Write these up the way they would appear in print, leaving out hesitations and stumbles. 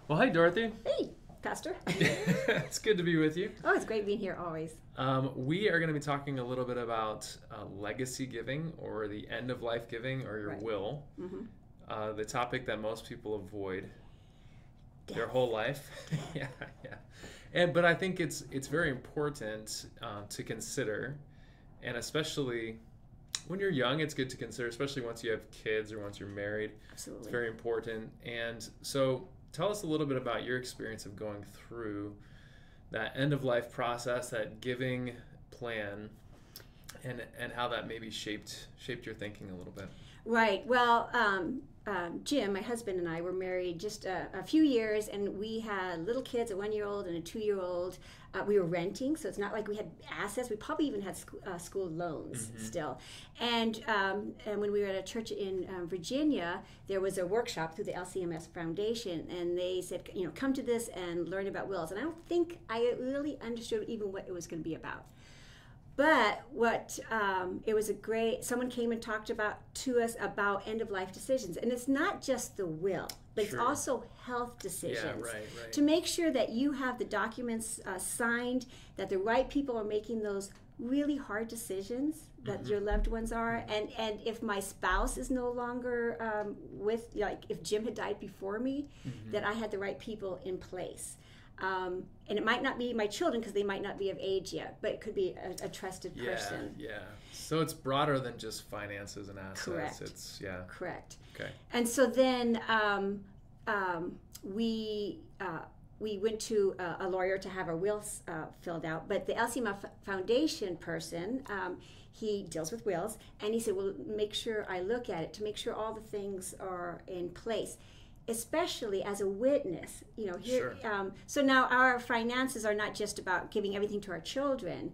Well, hi, Dorothy. Hey, Pastor. It's good to be with you. Oh, it's great being here always. We are going to be talking a little bit about legacy giving or the end of life giving or your Right. will, Mm-hmm. the topic that most people avoid their Death. whole life. Yeah, yeah. But I think it's very important to consider, and especially when you're young, it's good to consider, especially once you have kids or once you're married. It's Absolutely. very important. And so, tell us a little bit about your experience of going through that end of life process, that giving plan, and how that maybe shaped your thinking a little bit. Right. Well, Jim, my husband, and I were married just a few years, and we had little kids, a 1 year old and a 2 year old. We were renting, so it's not like we had assets. We probably even had school loans still. And when we were at a church in Virginia, there was a workshop through the LCMS Foundation, and they said, come to this and learn about wills. And I don't think I really understood even what it was going to be about. But it was a great. Someone came and talked to us about end of life decisions, and it's not just the will, but it's Sure. also health decisions. Yeah, right. To make sure that you have the documents signed, that the right people are making those really hard decisions that your loved ones are, and if my spouse is no longer if Jim had died before me, that I had the right people in place. And it might not be my children because they might not be of age yet, but it could be a trusted person. Yeah. So it's broader than just finances and assets. Correct. It's Correct. Okay. And so then we went to a lawyer to have our wills filled out, but the LCMA Foundation person, he deals with wills, and he said, well, make sure I look at it to make sure all the things are in place, especially as a witness. Here. Sure. So now our finances are not just about giving everything to our children.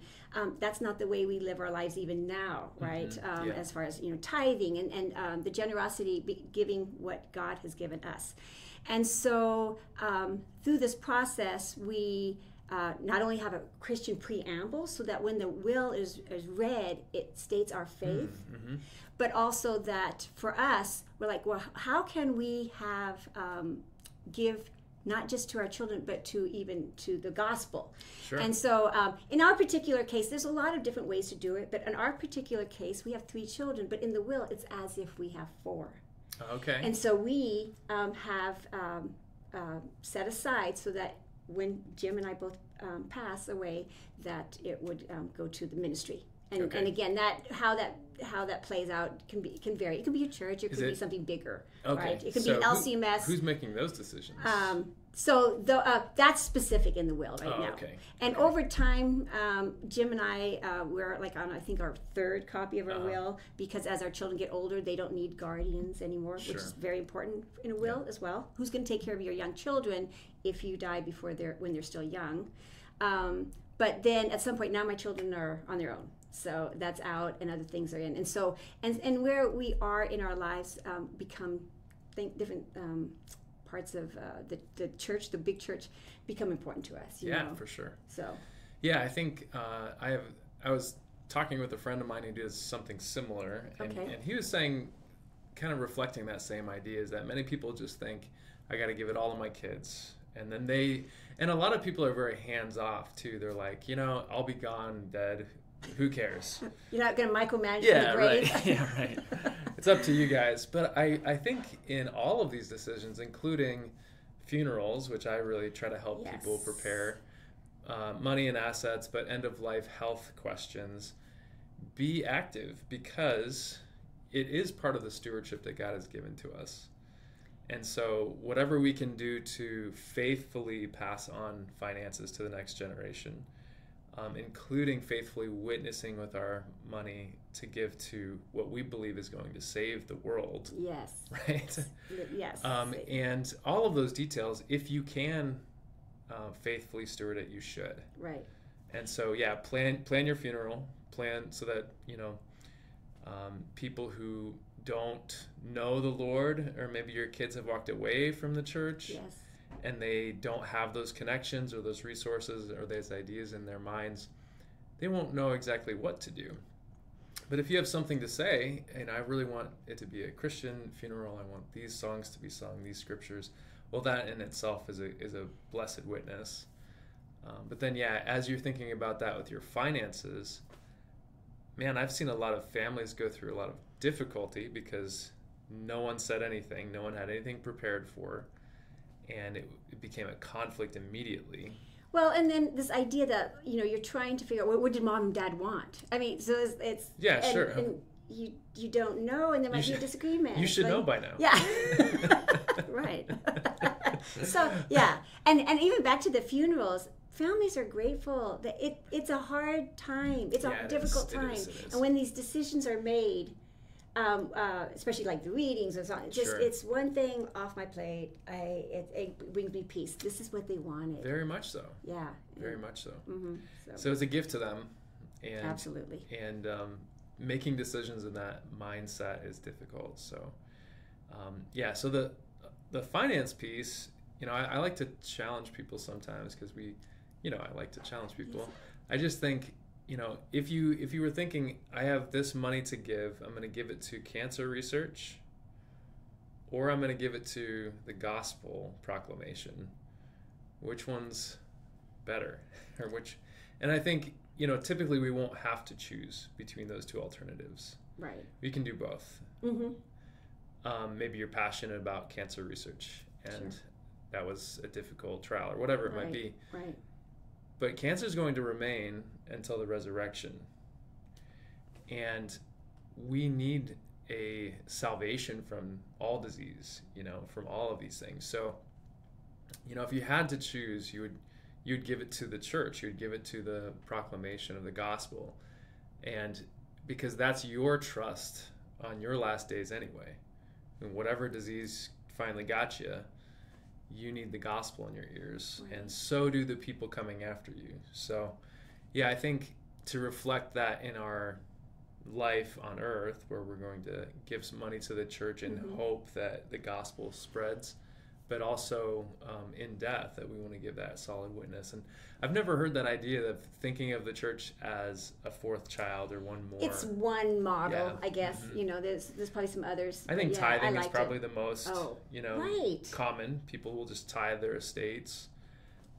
That's not the way we live our lives even now, right? Yeah. As far as tithing and the generosity, giving what God has given us. And so through this process, we not only have a Christian preamble so that when the will is read, it states our faith, but also that for us, we're like, well, how can we have give not just to our children, but to the gospel? Sure. And so in our particular case, there's a lot of different ways to do it, but in our particular case, we have 3 children, but in the will, it's as if we have 4. Okay. And so we have set aside so that when Jim and I both pass away, that it would go to the ministry. And, Okay. and again, how that plays out can vary. It could be a church, it could be something bigger, Okay. right? It could So be LCMS. Who's making those decisions? So that's specific in the will right now. Okay. And Okay. over time, Jim and I, we're like on, I think, our 3rd copy of our will, because as our children get older, they don't need guardians anymore, Sure. which is very important in a will as well. Who's going to take care of your young children if you die when they're still young? But then at some point, now my children are on their own. So that's out and other things are in. And so, and where we are in our lives become different parts of the church, the big church, become important to us. You know? For sure. So. Yeah, I think I was talking with a friend of mine who does something similar, and he was saying, kind of reflecting that same idea, is that many people just think, I got to give it all to my kids. And then and a lot of people are very hands off too. They're like, I'll be gone, dead. Who cares? You're not going to micromanage from the grave. Right. Yeah, right. It's up to you guys. But I think in all of these decisions, including funerals, which I really try to help people prepare, money and assets, but end of life health questions, be active, because it is part of the stewardship that God has given to us. And so whatever we can do to faithfully pass on finances to the next generation, including faithfully witnessing with our money to give to what we believe is going to save the world. Yes. Right? Yes. And all of those details, if you can faithfully steward it, you should. Right. And so, plan your funeral. Plan so that, people who don't know the Lord, or maybe your kids have walked away from the church. Yes. And they don't have those connections or those resources or those ideas in their minds, they won't know exactly what to do. But if you have something to say, and I really want it to be a Christian funeral, I want these songs to be sung, these scriptures, well, that in itself is a blessed witness. But then, yeah, as you're thinking about that with your finances, man, I've seen a lot of families go through a lot of difficulty because no one said anything, no one had anything prepared for, and it became a conflict immediately. Well, and then this idea that, you're trying to figure out what did mom and dad want. I mean, so it's yeah, sure. And you don't know, and there might be a disagreement. You should know by now. Yeah. Right. So, yeah. And even back to the funerals, families are grateful that it's a hard time. It's a difficult time. It is. And when these decisions are made, especially like the readings or something, it's one thing off my plate. It brings me peace. This is what they wanted. Very much so. Yeah. Very much so. Mm-hmm. So it's a gift to them. And, absolutely. And making decisions in that mindset is difficult. So, so the finance piece, I like to challenge people sometimes because I like to challenge people. Yes. I just think, if you were thinking, I have this money to give, I'm going to give it to cancer research, or I'm going to give it to the gospel proclamation. Which one's better? And I think, typically we won't have to choose between those two alternatives. Right. We can do both. Mm-hmm. Maybe you're passionate about cancer research and that was a difficult trial or whatever it might be. Right. But cancer is going to remain until the resurrection. And we need a salvation from all disease, from all of these things. So, if you had to choose, you'd give it to the church. You'd give it to the proclamation of the gospel. And because that's your trust on your last days anyway. And whatever disease finally got you, you need the gospel in your ears, and so do the people coming after you. So, I think to reflect that in our life on earth, where we're going to give some money to the church in hope that the gospel spreads, but also in death, that we want to give that solid witness. And I've never heard that idea of thinking of the church as a fourth child or one more. It's one model, I guess. Mm-hmm. There's probably some others. I think tithing is probably the most, common. People will just tithe their estates.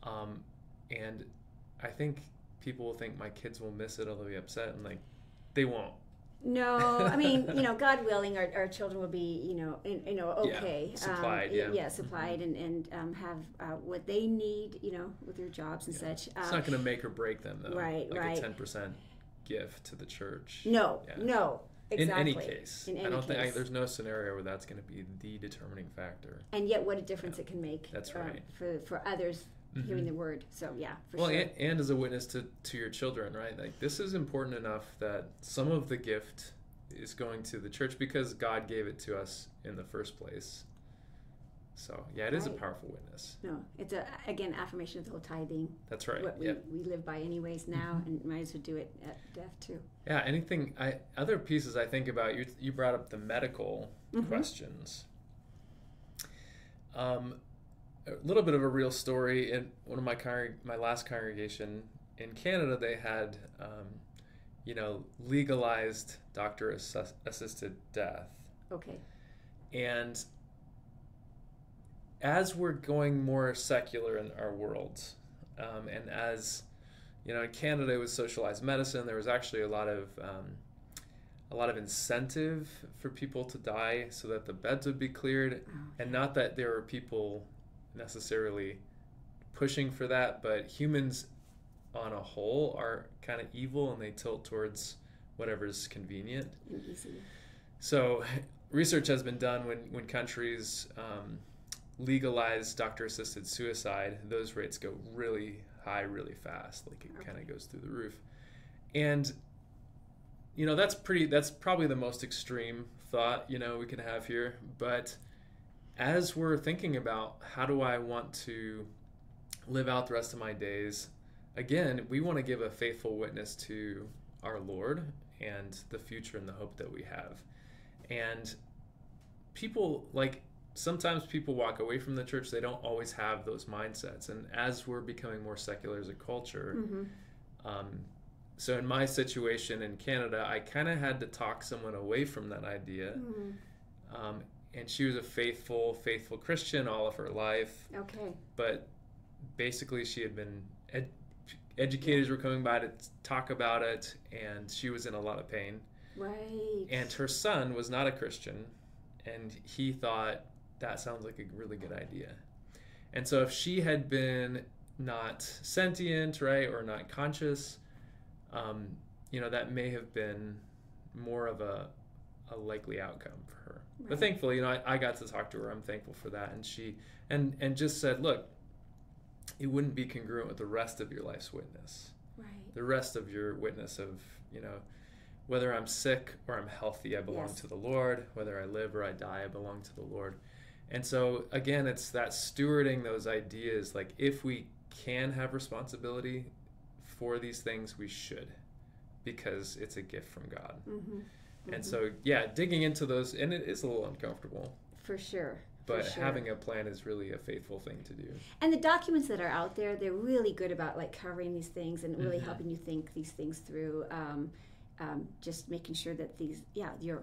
And I think people will think my kids will miss it, or they'll be upset, and they won't. No, I mean, God willing, our children will be, okay. Supplied, supplied, and have what they need, with their jobs and such. It's not going to make or break them, though. Right. A 10% gift to the church. No, exactly. In any case. I don't think there's no scenario where that's going to be the determining factor. And yet, what a difference it can make. That's right. For others. Hearing the word. So sure. And as a witness to your children, right? This is important enough that some of the gift is going to the church because God gave it to us in the first place. So it is a powerful witness. No, it's affirmation of the whole tithing. That's right. What we live by anyways now, and might as well do it at death too. Yeah. Anything? Other pieces I think about. You brought up the medical questions. A little bit of a real story. In one of my last congregation in Canada, they had legalized doctor assisted death. Okay. And as we're going more secular in our world, and as in Canada it was socialized medicine, there was actually a lot of incentive for people to die so that the beds would be cleared, and not that there were people necessarily pushing for that, but humans on a whole are kind of evil and they tilt towards whatever's convenient. Easy. So research has been done when countries legalize doctor-assisted suicide, those rates go really high really fast. It kind of goes through the roof. And that's probably the most extreme thought we can have here, but as we're thinking about how do I want to live out the rest of my days, again, we want to give a faithful witness to our Lord and the future and the hope that we have. And people, sometimes people walk away from the church, they don't always have those mindsets. And as we're becoming more secular as a culture, so in my situation in Canada, I kind of had to talk someone away from that idea. and she was a faithful Christian all of her life. Okay. But basically she had been educators were coming by to talk about it, and she was in a lot of pain. Right. And her son was not a Christian, and he thought that sounds like a really good idea. And so if she had been not sentient, right, or not conscious, that may have been more of a likely outcome for her. Right. But thankfully, I got to talk to her. I'm thankful for that. And she and just said, look, it wouldn't be congruent with the rest of your life's witness. Right. The rest of your witness of, whether I'm sick or I'm healthy, I belong to the Lord. Whether I live or I die, I belong to the Lord. And so, again, it's that stewarding those ideas. Like, if we can have responsibility for these things, we should, because it's a gift from God. Mm-hmm. Mm-hmm. And so, digging into those, and it is a little uncomfortable. For sure. But having a plan is really a faithful thing to do. And the documents that are out there, they're really good about covering these things and really helping you think these things through. Just making sure that your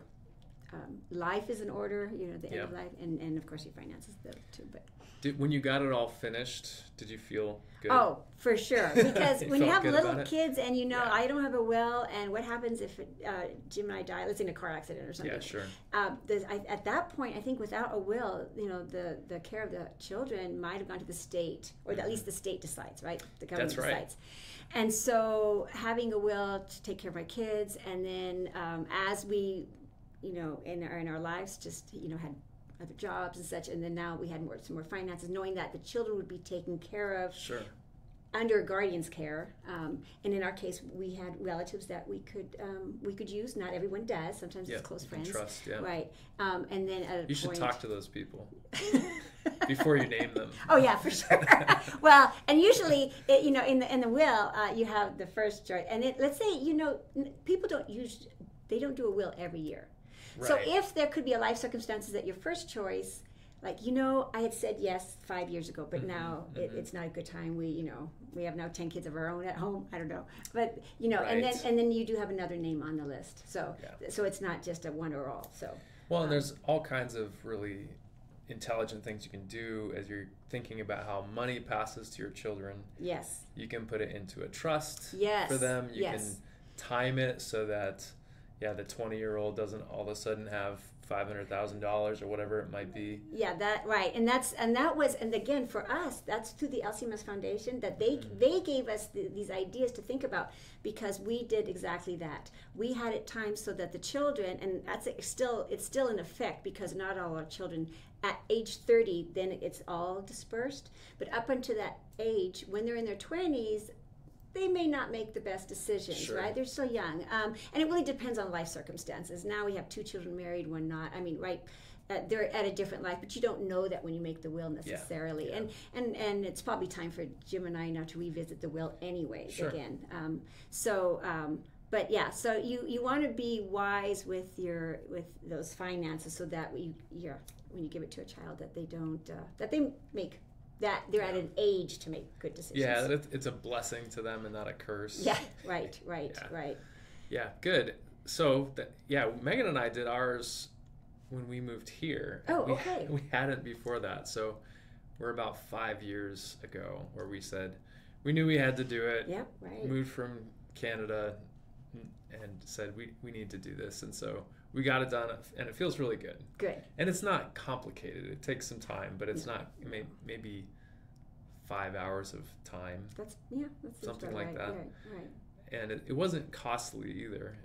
life is in order, the end of life, and of course your finances too. But when you got it all finished, did you feel good? Oh, for sure. Because when you have little kids and I don't have a will, and what happens if Jim and I die, let's say in a car accident or something. Yeah, sure. At that point, I think without a will, the care of the children might have gone to the state, or at least the state decides, right? The government decides. And so having a will to take care of my kids, and then as we, in our lives, just had other jobs and such, and then now we had some more finances, knowing that the children would be taken care of under a guardian's care. And in our case, we had relatives that we could use. Not everyone does. Sometimes it's close friends. Trust, right? And then at a you should talk to those people before you name them. Oh yeah, for sure. Well, and usually, in the will, you have the first choice, and let's say people they don't do a will every year. Right. So if there could be a life circumstances that your first choice, like, I had said yes 5 years ago, but now it's not a good time. We have now 10 kids of our own at home. I don't know, but right. and then you do have another name on the list. So so it's not just a one or all. So and there's all kinds of really intelligent things you can do as you're thinking about how money passes to your children. Yes. You can put it into a trust for them. You can time it so that the 20-year-old doesn't all of a sudden have $500,000 or whatever it might be. Yeah, that right, and again for us, that's through the LCMS Foundation that they gave us these ideas to think about, because we did exactly that. We had it timed so that the children, and it's still in effect, because not all our children at age 30, then it's all dispersed. But up until that age, when they're in their 20s, they may not make the best decisions, right? They're still young. And it really depends on life circumstances. Now we have 2 children married, 1 not. I mean, right, they're at a different life, but you don't know that when you make the will necessarily. Yeah. And it's probably time for Jim and I now to revisit the will anyways again. But so you want to be wise with those finances, so that when you give it to a child, that they don't that they make. That they're at an age to make good decisions. Yeah, that it's a blessing to them and not a curse. Yeah, right. Yeah, good. So, Megan and I did ours when we moved here. Oh, okay. We hadn't before that. So, we're about 5 years ago where we said, we knew we had to do it. Yep, right. Moved from Canada and said, we need to do this. And so, we got it done, and it feels really good. Good. And it's not complicated. It takes some time, but it's not maybe 5 hours of time. That's something like that. Right. And it wasn't costly either.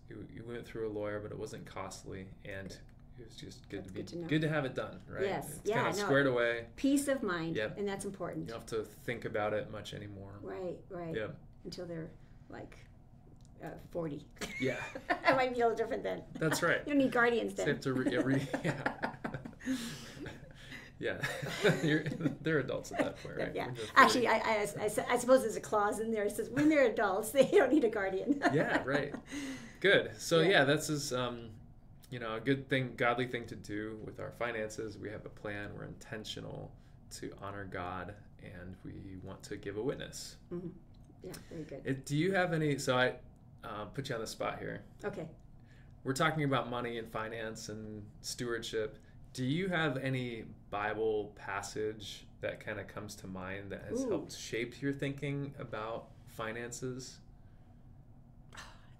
You went through a lawyer, but it wasn't costly, and it was just good to have it done, right? Yes. It's kind of squared away. Peace of mind, and that's important. You don't have to think about it much anymore. Right. Yeah. Until they're like 40. Yeah. It might be a little different then. That's right. You don't need guardians then. So you have to they're adults at that point, right? Yeah. Actually, I suppose there's a clause in there that says when they're adults, they don't need a guardian. Yeah, right. Good. So this is a good thing, godly thing to do with our finances. We have a plan. We're intentional to honor God, and we want to give a witness. Mm-hmm. Yeah, very good. Do you have any? So I put you on the spot here. Okay. We're talking about money and finance and stewardship. Do you have any Bible passage that kind of comes to mind that has helped shape your thinking about finances?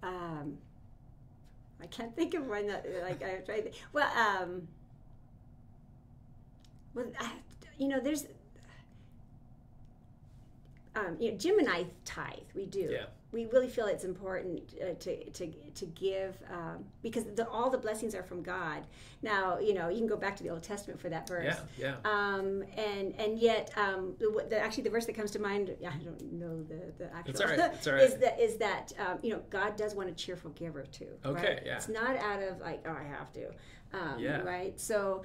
I can't think of one that like I tried. There's Jim and I tithe. We do. Yeah. We really feel it's important to give because all the blessings are from God. Now, you can go back to the Old Testament for that verse. Yeah. And yet, actually, the verse that comes to mind, I don't know the actual. It's all right. It's all right. Is that God does want a cheerful giver too. Okay. Right? Yeah. It's not out of like, oh, I have to. Right. So.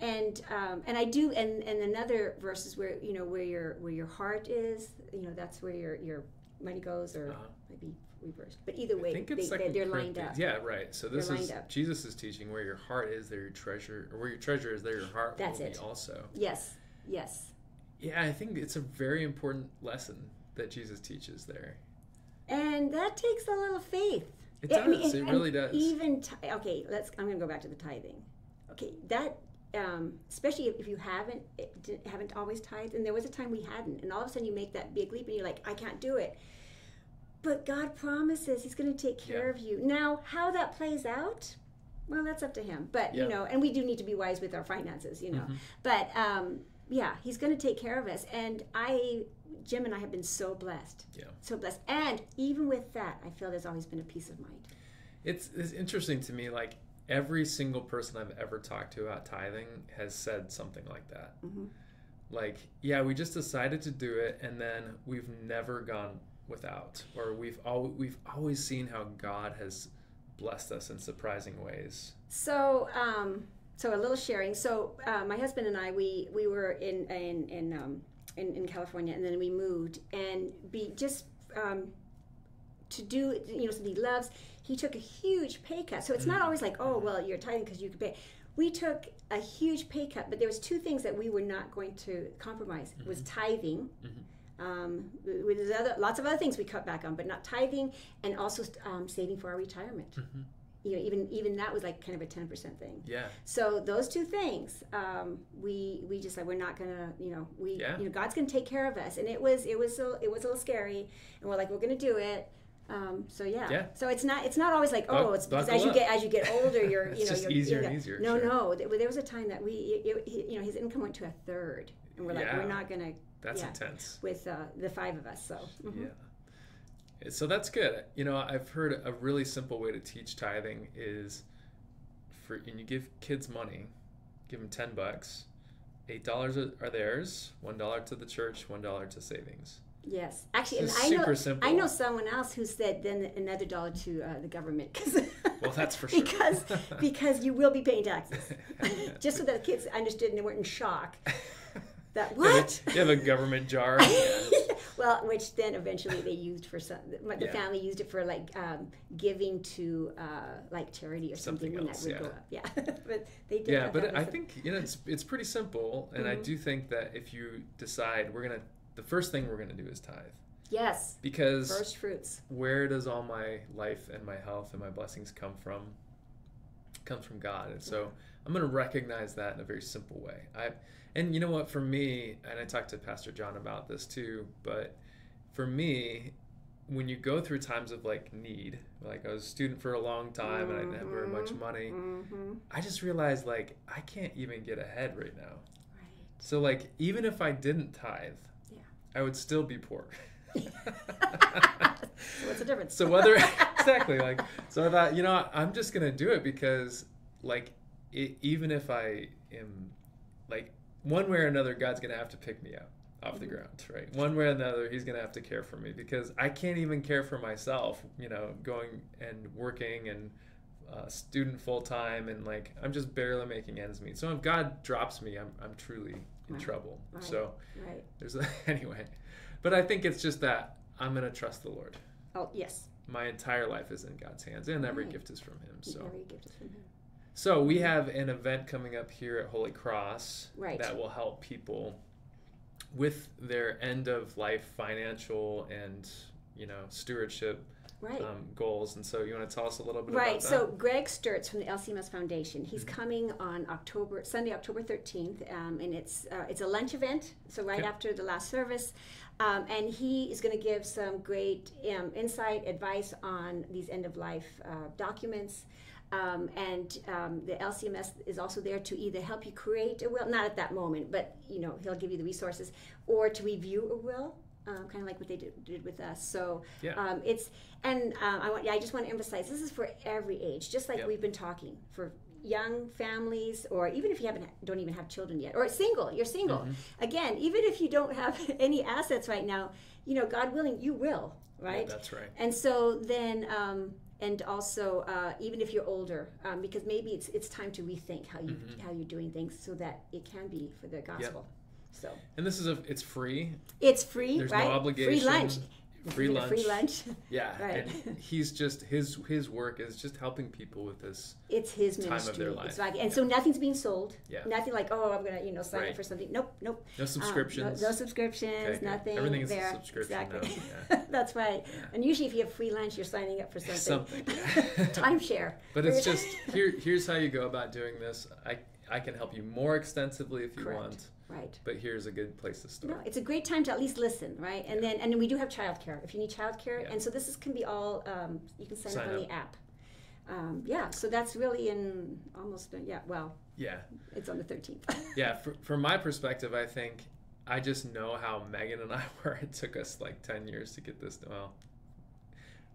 And I do, and another verse is where where your heart is, that's where your money goes, or maybe reversed. But either way, they're lined up. Yeah, right. So this is Jesus' teaching: where your heart is, there your treasure, or where your treasure is, there your heart will be also. Yes. Yeah, I think it's a very important lesson that Jesus teaches there. And that takes a little faith. It does. It really does. I'm going to go back to the tithing. Okay, that. Especially if you haven't always tithed, and there was a time we hadn't, and all of a sudden you make that big leap and you're like, I can't do it. But God promises He's going to take care of you. Now, how that plays out, well, that's up to Him. But and we do need to be wise with our finances, Mm-hmm. But He's going to take care of us. And Jim and I have been so blessed, so blessed. And even with that, I feel there's always been a peace of mind. It's interesting to me, like. Every single person I've ever talked to about tithing has said something like that. Mm-hmm. Like, we just decided to do it, and then we've never gone without, or we've always seen how God has blessed us in surprising ways. So, a little sharing. So, my husband and I, we were in California, and then we moved, and to do something he loves. He took a huge pay cut. So it's not always like, oh, well, you're tithing because you can pay. We took a huge pay cut, but there was two things that we were not going to compromise. It was tithing. There's lots of other things we cut back on, but not tithing, and also saving for our retirement. Even that was like kind of a 10% thing. Yeah. So those two things, we just said we're not gonna, God's gonna take care of us, and it was a little scary, and we're like, we're gonna do it. So it's not always like, it's because as you get older, you're it's just easier and easier. No. There was a time that his income went to a third, and we're like, we're not gonna. That's intense. With the five of us, so. Mm-hmm. Yeah. So that's good. I've heard a really simple way to teach tithing is and you give kids money, give them $10, $8 are theirs, $1 to the church, $1 to savings. Yes, actually, and I know someone else who said then another $1 to the government. Well, that's for sure. because you will be paying taxes, just so that the kids understood and they weren't in shock. That what? You have a government jar. Well, which then eventually they used for some. The family used it for like giving to like charity or something when that would go up. Yeah, but they did. Yeah, but I think it's pretty simple, and I do think that if you decide the first thing we're gonna do is tithe. Yes. Because first fruits. Where does all my life and my health and my blessings come from? It comes from God, and so I'm gonna recognize that in a very simple way. And you know what, for me, and I talked to Pastor John about this too, but for me, when you go through times of like need, like I was a student for a long time and I didn't have very much money, I just realized like I can't even get ahead right now. Right. So like even if I didn't tithe, I would still be poor. So what's the difference? So whether exactly so I thought, I'm just gonna do it because even if I am one way or another, God's going to have to pick me up off the ground, right? One way or another, He's going to have to care for me because I can't even care for myself, going and working and student full-time and I'm just barely making ends meet. So if God drops me, I'm truly in trouble. Right. So right. There's anyway. But I think it's just that I'm going to trust the Lord. Oh, yes. My entire life is in God's hands and every gift is from Him. So every gift is from Him. So we have an event coming up here at Holy Cross that will help people with their end of life financial and stewardship Right. Goals. And so you want to tell us a little bit Right. about that? So Greg Sturtz from the LCMS Foundation, he's coming on Sunday, October 13th, and it's a lunch event, so right after the last service. And he is going to give some great insight, advice on these end-of-life documents. The LCMS is also there to either help you create a will, not at that moment, but he'll give you the resources, or to review a will, kind of like what they did with us. So I just want to emphasize, this is for every age, just like we've been talking, for young families, or even if you don't even have children yet, or you're single. Mm-hmm. Again, even if you don't have any assets right now, God willing, you will, right? Yeah, that's right. And so then, and also even if you're older, because maybe it's time to rethink how you're doing things so that it can be for the gospel. Yep. So. And this is it's free. It's free. There's right? no obligation. Free lunch. Free lunch. Free lunch. Yeah. Right. And he's just his work is just helping people with this. It's his time ministry. of their life. It's like, and so nothing's being sold. Yeah. Nothing like, I'm gonna sign up for something. Nope. No subscriptions. No subscriptions. Okay. Nothing. Everything is there. a subscription exactly. now. Yeah. That's right. Yeah. And usually, if you have free lunch, you're signing up for something. Yeah. Timeshare. But it's just here's how you go about doing this. I can help you more extensively if you want. Right. But here's a good place to start. No, it's a great time to at least listen, right? And then we do have childcare if you need childcare, and so this can be all you can sign up on the app. So that's really in almost it's on the 13th. Yeah, from my perspective, I think I just know how Megan and I were. It took us like 10 years to get this. Well,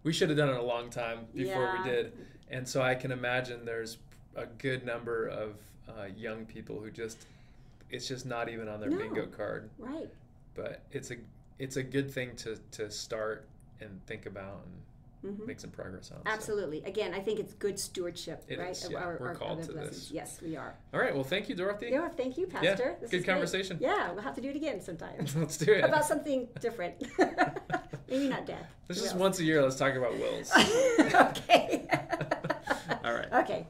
we should have done it a long time before we did, and so I can imagine there's a good number of young people who it's just not even on their bingo card. Right. But it's a good thing to start and think about and make some progress on. Absolutely. So. Again, I think it's good stewardship, right? Is, yeah. We're called to this. Yes, we are. All right. Well, thank you, Dorothy. Yeah, thank you, Pastor. Yeah, good conversation. Great. Yeah, we'll have to do it again sometime. Let's do it. About something different. Maybe not death. This is once a year. Let's talk about wills. Okay. All right. Okay.